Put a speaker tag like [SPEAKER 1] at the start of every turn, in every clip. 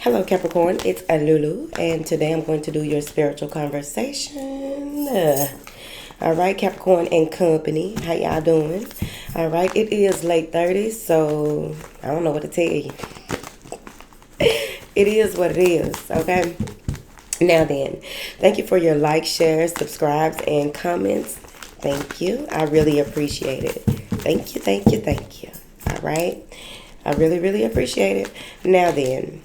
[SPEAKER 1] Hello, Capricorn. It's Lulu, and today I'm going to do your spiritual conversation. All right, Capricorn and company. How y'all doing? All right, it is late 30s, so I don't know what to tell you. It is what it is, okay? Now then, thank you for your likes, shares, subscribes, and comments. Thank you. I really appreciate it. Thank you, thank you, thank you. All right? I really, really appreciate it. Now then,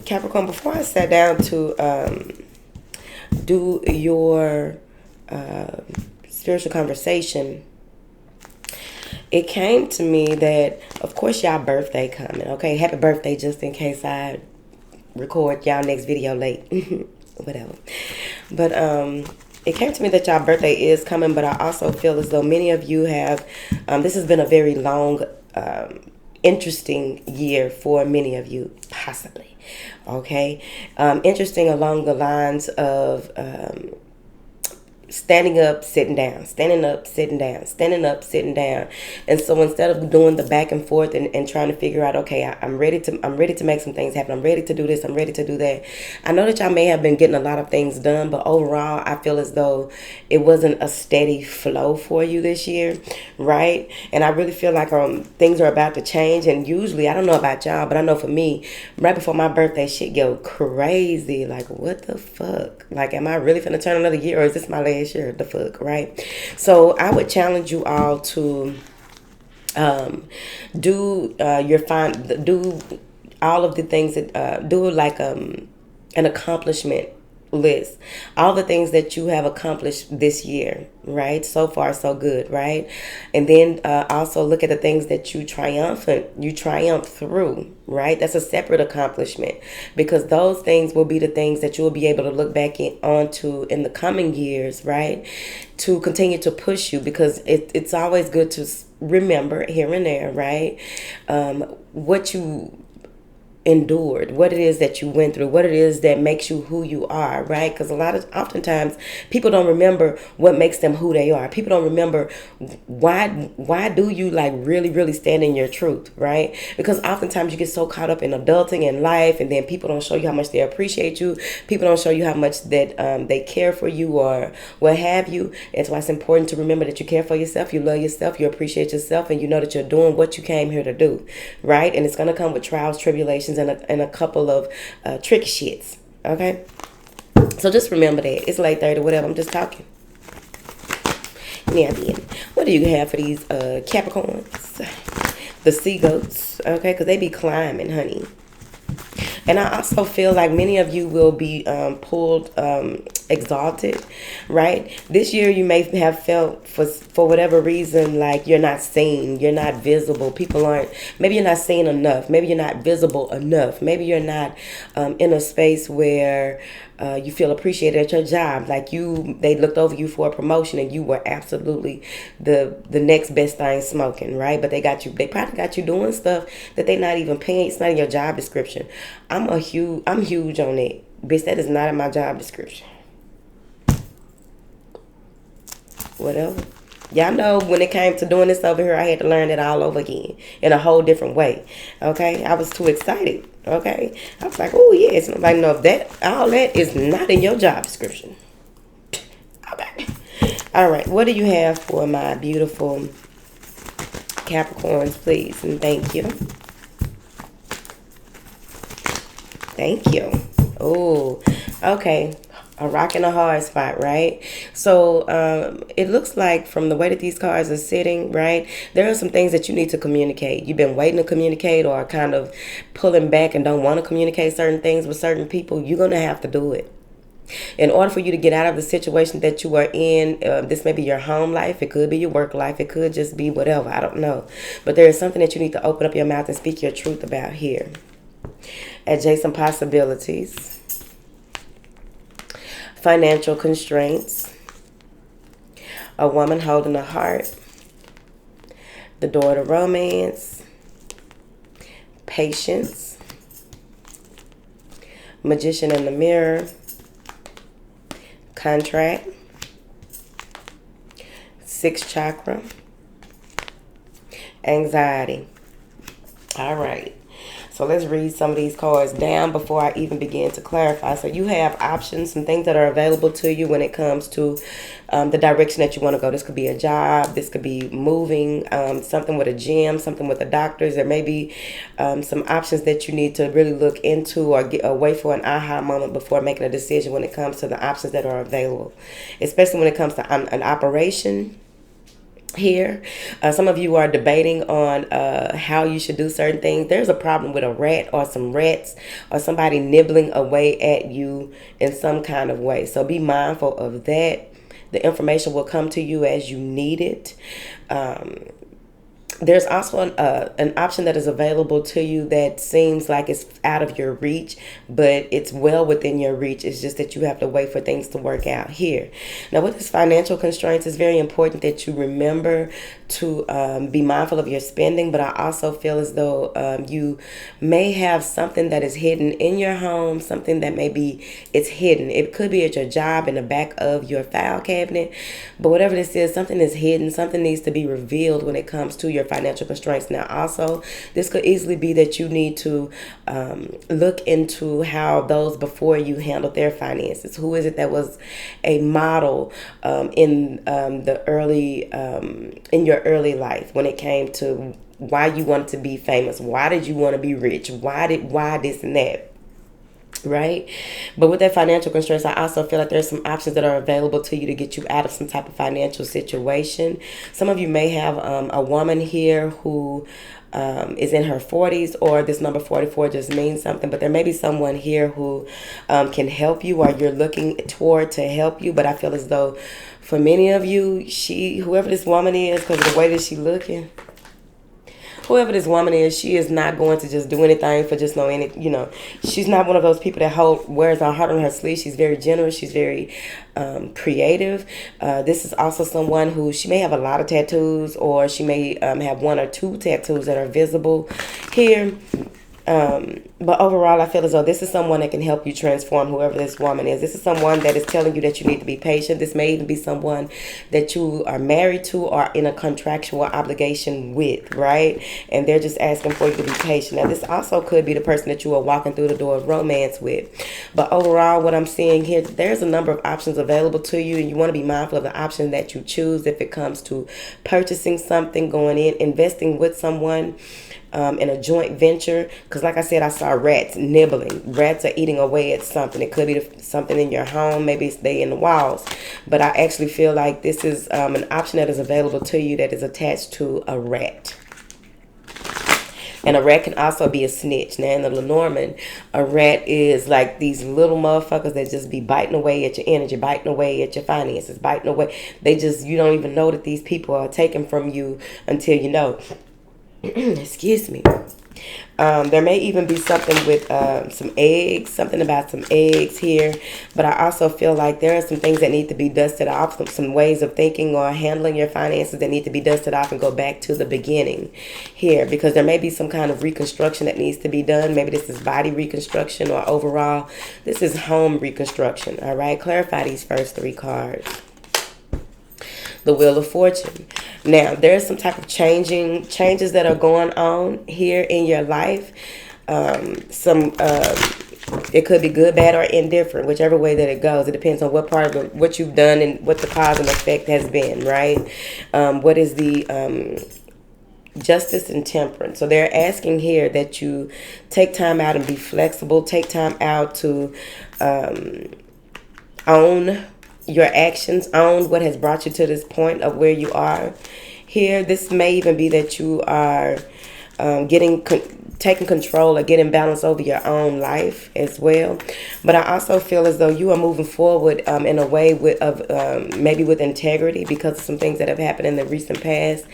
[SPEAKER 1] Capricorn, before I sat down to do your spiritual conversation, it came to me that, of course, y'all birthday coming, okay? Happy birthday, just in case I record y'all next video late. Whatever. But it came to me that y'all birthday is coming, but I also feel as though many of you have, this has been a very long, interesting year for many of you, possibly. Okay? Interesting along the lines of standing up, sitting down, standing up, sitting down, standing up, sitting down. And so instead of doing the back and forth and trying to figure out, okay, I'm ready to make some things happen. I'm ready to do this. I'm ready to do that. I know that y'all may have been getting a lot of things done, but overall, I feel as though it wasn't a steady flow for you this year, right? And I really feel like things are about to change. And usually, I don't know about y'all, but I know for me, right before my birthday, shit go crazy. Like, what the fuck? Like, am I really finna turn another year, or is this my last year? The fuck, right? So I would challenge you all to do all of the things that do like an accomplishment list, all the things that you have accomplished this year, right? So far so good, right? And then also look at the things that you triumphed through, right? That's a separate accomplishment, because those things will be the things that you will be able to look back onto in the coming years, right? To continue to push you, because it's always good to remember here and there, right? What you endured, what it is that you went through, what it is that makes you who you are, right? Because oftentimes people don't remember what makes them who they are. People don't remember why do you like really stand in your truth, right? Because oftentimes you get so caught up in adulting and life, and then people don't show you how much they appreciate you. People don't show you how much that they care for you or what have you. That's why it's important to remember that you care for yourself, you love yourself, you appreciate yourself, and you know that you're doing what you came here to do, right? And it's going to come with trials, tribulations, and a couple of tricky shits. Okay, so just remember that it's late 30, whatever. I'm just talking. Now then, what do you have for these Capricorns? The sea goats, okay, because they be climbing, honey. And I also feel like many of you will be pulled, exalted, right? This year you may have felt for whatever reason like you're not seen, you're not visible. People aren't, maybe you're not seen enough. Maybe you're not visible enough. Maybe you're not in a space where you feel appreciated at your job. Like they looked over you for a promotion and you were absolutely the next best thing smoking, right? But they probably got you doing stuff that they not even paying. It's not in your job description. I'm huge on it. Bitch, that is not in my job description. Whatever. Y'all know when it came to doing this over here, I had to learn it all over again in a whole different way. Okay? I was too excited. Okay? I was like, oh, yes. Nobody know that. All that is not in your job description. Okay. All right. What do you have for my beautiful Capricorns, please? And thank you. Thank you. Oh, okay. A rock and a hard spot, right? So it looks like from the way that these cards are sitting, right, there are some things that you need to communicate. You've been waiting to communicate or kind of pulling back and don't want to communicate certain things with certain people. You're going to have to do it. In order for you to get out of the situation that you are in, this may be your home life, it could be your work life, it could just be whatever, I don't know. But there is something that you need to open up your mouth and speak your truth about here. Adjacent possibilities. Financial constraints, a woman holding a heart, the door to romance, patience, magician in the mirror, contract, sixth chakra, anxiety. All right. So let's read some of these cards down before I even begin to clarify. So you have options, some things that are available to you when it comes to the direction that you want to go. This could be a job. This could be moving, something with a gym, something with the doctors. There may be some options that you need to really look into or wait for an aha moment before making a decision when it comes to the options that are available, especially when it comes to an operation. Here, some of you are debating on how you should do certain things. There's a problem with a rat or some rats or somebody nibbling away at you in some kind of way. So be mindful of that. The information will come to you as you need it. There's also an option that is available to you that seems like it's out of your reach, but it's well within your reach. It's just that you have to wait for things to work out here. Now, with this financial constraints, it's very important that you remember to be mindful of your spending, but I also feel as though you may have something that is hidden in your home, something that maybe it's hidden. It could be at your job in the back of your file cabinet, but whatever this is, something is hidden, something needs to be revealed when it comes to your financial constraints. Now, also, this could easily be that you need to look into how those before you handled their finances. Who is it that was a model in the early in your early life when it came to why you wanted to be famous? Why did you want to be rich? Why this and that? Right? But with that financial constraints, I also feel like there's some options that are available to you to get you out of some type of financial situation. Some of you may have a woman here who is in her 40s, or this number 44 just means something, but there may be someone here who can help you, or you're looking toward to help you. But I feel as though for many of you, whoever this woman is, because of the way that she's looking, whoever this woman is, she is not going to just do anything for just she's not one of those people that wears her heart on her sleeve. She's very generous. She's very creative. This is also someone who, she may have a lot of tattoos, or she may have one or two tattoos that are visible here. But overall, I feel as though this is someone that can help you transform whoever this woman is. This is someone that is telling you that you need to be patient. This may even be someone that you are married to or in a contractual obligation with, right? And they're just asking for you to be patient. Now, this also could be the person that you are walking through the door of romance with. But overall, what I'm seeing here, there's a number of options available to you, and you want to be mindful of the option that you choose if it comes to purchasing something, going in, investing with someone, in a joint venture. Because like I said, I saw rats nibbling. Rats are eating away at something. It could be something in your home. Maybe it's they in the walls. But I actually feel like this is an option that is available to you that is attached to a rat. And a rat can also be a snitch. Now, in the Lenormand, a rat is like these little motherfuckers that just be biting away at your energy, biting away at your finances, biting away. You don't even know that these people are taken from you until you know. Excuse me. There may even be something with some eggs, something about some eggs here. But I also feel like there are some things that need to be dusted off, some ways of thinking or handling your finances that need to be dusted off and go back to the beginning here. Because there may be some kind of reconstruction that needs to be done. Maybe this is body reconstruction, or overall, this is home reconstruction. All right, clarify these first three cards. The Wheel of Fortune. Now, there's some type of changes that are going on here in your life. It could be good, bad, or indifferent, whichever way that it goes. It depends on what part of what you've done and what the cause and effect has been, right? What is the Justice and Temperance? So they're asking here that you take time out and be flexible. Take time out to own your actions, own what has brought you to this point of where you are here. This may even be that you are taking control or getting balance over your own life as well. But I also feel as though you are moving forward in a way maybe with integrity, because of some things that have happened in the recent past.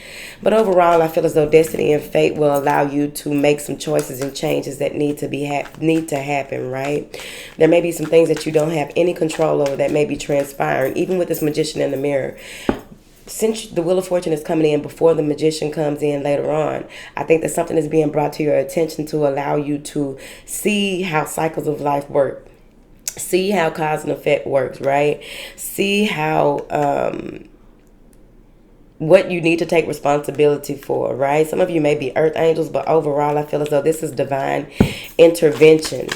[SPEAKER 1] But overall, I feel as though destiny and fate will allow you to make some choices and changes that need to happen, right? There may be some things that you don't have any control over that may be transpiring, even with this Magician in the mirror. Since the Wheel of Fortune is coming in before the Magician comes in later on, I think that something is being brought to your attention to allow you to see how cycles of life work. See how cause and effect works, right? See how what you need to take responsibility for, right? Some of you may be earth angels, but overall I feel as though this is divine intervention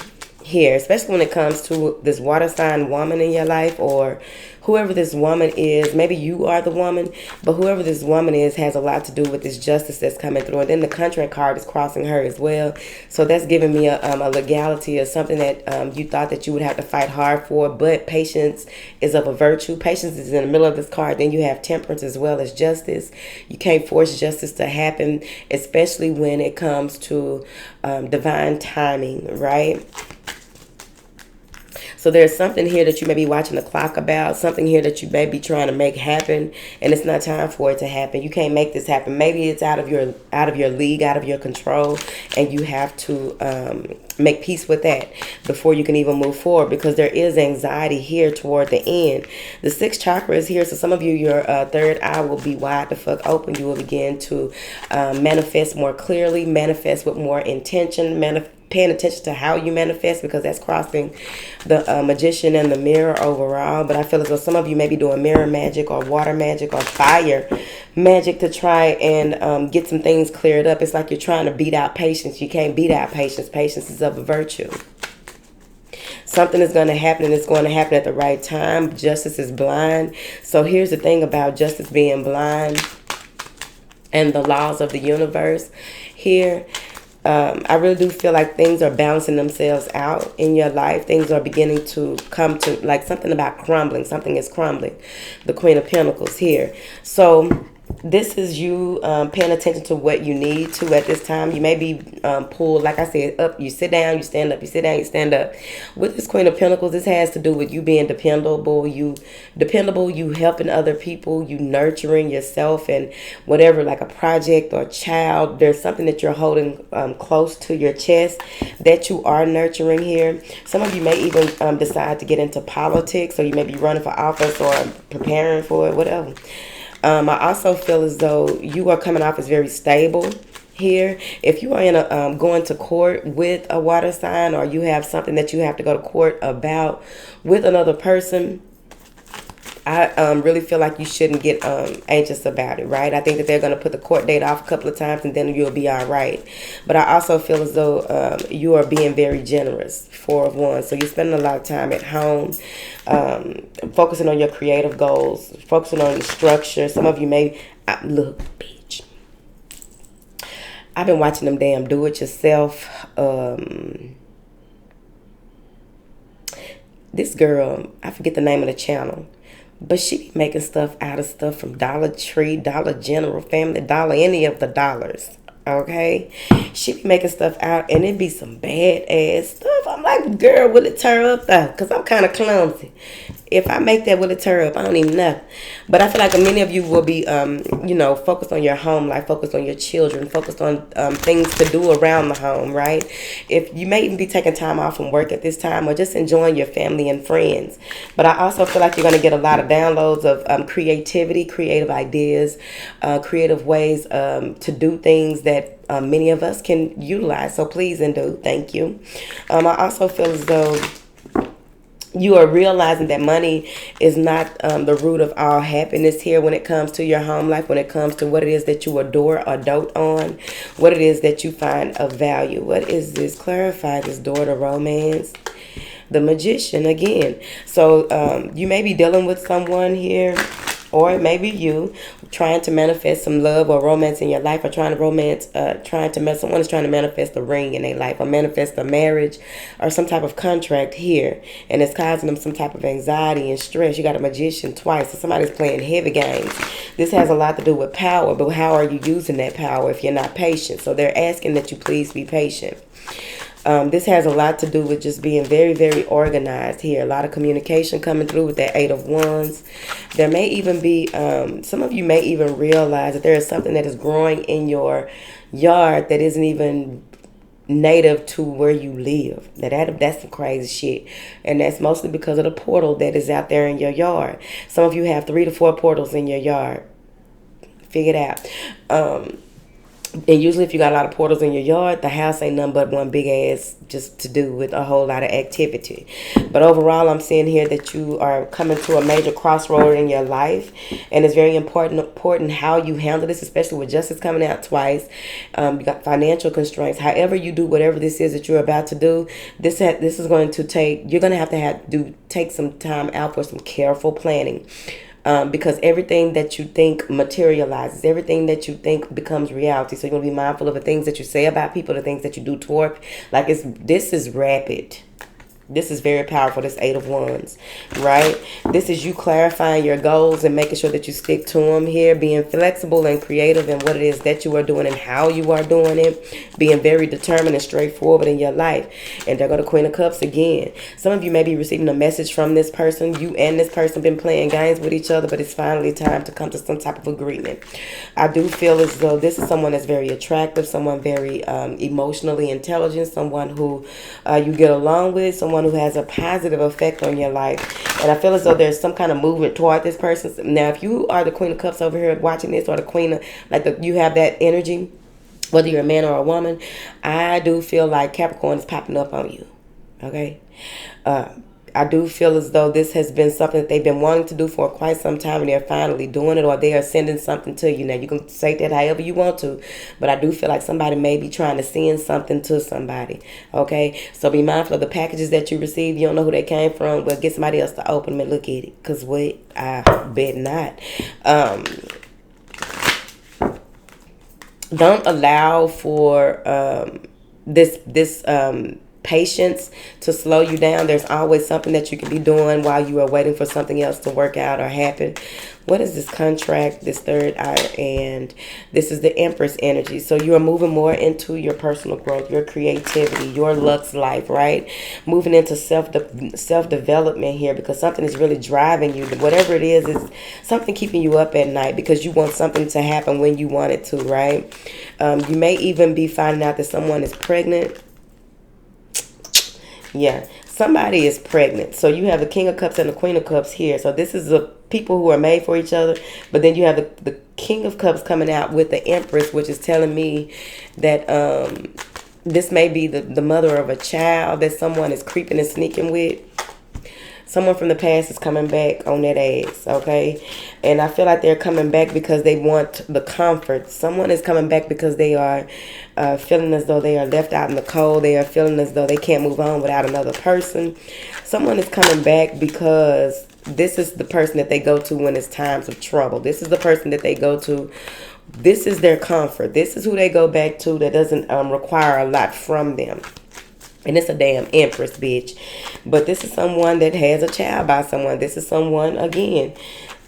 [SPEAKER 1] here, especially when it comes to this water sign woman in your life, or whoever this woman is. Maybe you are the woman, but whoever this woman is has a lot to do with this justice that's coming through. And then the contract card is crossing her as well. So that's giving me a legality of something that you thought that you would have to fight hard for, but patience is of a virtue. Patience is in the middle of this card. Then you have temperance as well as justice. You can't force justice to happen, especially when it comes to divine timing, right? So there's something here that you may be watching the clock about, something here that you may be trying to make happen, and it's not time for it to happen. You can't make this happen. Maybe it's out of your league, out of your control, and you have to make peace with that before you can even move forward, because there is anxiety here toward the end. The sixth chakra is here, so some of you, your third eye will be wide the fuck open. You will begin to manifest more clearly, manifest with more intention, paying attention to how you manifest, because that's crossing the magician and the mirror overall. But I feel as though some of you may be doing mirror magic or water magic or fire magic to try and get some things cleared up. It's like you're trying to beat out patience. You can't beat out patience. Patience is of a virtue. Something is going to happen, and it's going to happen at the right time. Justice is blind. So here's the thing about justice being blind and the laws of the universe here. I really do feel like things are balancing themselves out in your life. Things are beginning to come to, like, something about crumbling. Something is crumbling. The Queen of Pentacles here. So this is you paying attention to what you need to at this time. You may be pulled, like I said, up. You sit down, you stand up. You sit down, you stand up. With this Queen of Pentacles, this has to do with you being dependable. You helping other people, you nurturing yourself, and whatever, like a project or child. There's something that you're holding close to your chest that you are nurturing here. Some of you may even decide to get into politics, or you may be running for office or preparing for it, whatever. I also feel as though you are coming off as very stable here. If you are in a going to court with a water sign, or you have something that you have to go to court about with another person, I really feel like you shouldn't get anxious about it, right? I think that they're going to put the court date off a couple of times, and then you'll be all right. But I also feel as though you are being very generous. Four of Wands. So you're spending a lot of time at home, focusing on your creative goals, focusing on your structure. Some of you may... look, bitch. I've been watching them damn do-it-yourself. This girl, I forget the name of the channel, but she be making stuff out of stuff from Dollar Tree, Dollar General, Family Dollar, any of the dollars. Okay? She be making stuff out, and it be some bad ass stuff. I'm like, girl, will it tear up though? Because I'm kind of clumsy. If I make that, will it tear up? I don't even know. But I feel like many of you will be, focused on your home life, focused on your children, focused on things to do around the home, right? If you may even be taking time off from work at this time, or just enjoying your family and friends. But I also feel like you're going to get a lot of downloads of creativity, creative ideas, creative ways to do things that many of us can utilize. So please and do. Thank you. I also feel as though you are realizing that money is not the root of all happiness here when it comes to your home life, when it comes to what it is that you adore or dote on, what it is that you find of value. What is this? Clarify this door to romance. The Magician again. So you may be dealing with someone here, or it may be you trying to manifest some love or romance in your life, or someone is trying to manifest a ring in their life, or manifest a marriage or some type of contract here, and it's causing them some type of anxiety and stress. You got a Magician twice, so somebody's playing heavy games. This has a lot to do with power, but how are you using that power if you're not patient? So they're asking that you please be patient. This has a lot to do with just being very, very organized here. A lot of communication coming through with that Eight of Wands. There may even be, some of you may even realize that there is something that is growing in your yard that isn't even native to where you live. Now that's some crazy shit. And that's mostly because of the portal that is out there in your yard. Some of you have 3 to 4 portals in your yard. Figure it out. And usually if you got a lot of portals in your yard, the house ain't nothing but one big ass just to do with a whole lot of activity. But overall, I'm seeing here that you are coming to a major crossroad in your life. And it's very important how you handle this, especially with justice coming out twice. You got financial constraints. However you do whatever this is that you're about to do, this is going to take, you're going to have to take some time out for some careful planning. Because everything that you think materializes, everything that you think becomes reality. So you're going to be mindful of the things that you say about people, the things that you do toward. Like this is rapid. This is very powerful, this 8 of Wands, right? This is you clarifying your goals and making sure that you stick to them here, being flexible and creative in what it is that you are doing and how you are doing it, being very determined and straightforward in your life. And there go the Queen of Cups again. Some of you may be receiving a message from this person. You and this person been playing games with each other, but it's finally time to come to some type of agreement. I do feel as though this is someone that's very attractive, someone very emotionally intelligent, someone who you get along with, someone who has a positive effect on your life. And I feel as though there's some kind of movement toward this person. Now, if you are the Queen of Cups over here watching this, or the Queen of, you have that energy, whether you're a man or a woman, I do feel like Capricorn is popping up on you. Okay? I do feel as though this has been something that they've been wanting to do for quite some time, and they're finally doing it, or they are sending something to you. Now, you can say that however you want to, but I do feel like somebody may be trying to send something to somebody, okay? So be mindful of the packages that you receive. You don't know who they came from. Well, get somebody else to open them and look at it, because wait, I bet not. Don't allow for this patience to slow you down. There's always something that you can be doing while you are waiting for something else to work out or happen. What is this contract, this third eye, and this is the Empress energy. So you are moving more into your personal growth, your creativity, your luxe life, right? Moving into self-development here, because something is really driving you. Whatever it is something keeping you up at night because you want something to happen when you want it to, right? You may even be finding out that someone is pregnant. Yeah, somebody is pregnant. So you have the King of Cups and the Queen of Cups here. So this is the people who are made for each other. But then you have the King of Cups coming out with the Empress, which is telling me that this may be the mother of a child that someone is creeping and sneaking with. Someone from the past is coming back on that ass, okay? And I feel like they're coming back because they want the comfort. Someone is coming back because they are feeling as though they are left out in the cold. They are feeling as though they can't move on without another person. Someone is coming back because this is the person that they go to when it's times of trouble. This is the person that they go to. This is their comfort. This is who they go back to that doesn't require a lot from them. And it's a damn Empress, bitch. But this is someone that has a child by someone. This is someone, again,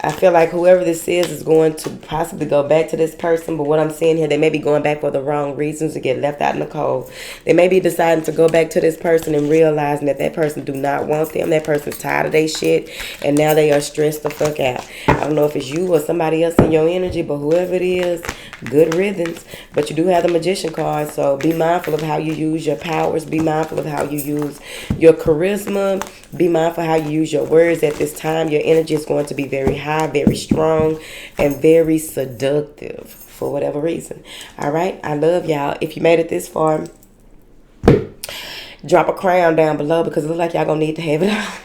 [SPEAKER 1] I feel like whoever this is going to possibly go back to this person. But what I'm seeing here, they may be going back for the wrong reasons, to get left out in the cold. They may be deciding to go back to this person and realizing that that person do not want them. That person's tired of their shit. And now they are stressed the fuck out. I don't know if it's you or somebody else in your energy, but whoever it is, good riddance. But you do have the Magician card. So be mindful of how you use your powers. Be mindful of how you use your charisma. Be mindful how you use your words at this time. Your energy is going to be very high, very strong, and very seductive for whatever reason. All right. I love y'all. If you made it this far, drop a crown down below because it looks like y'all gonna need to have it out.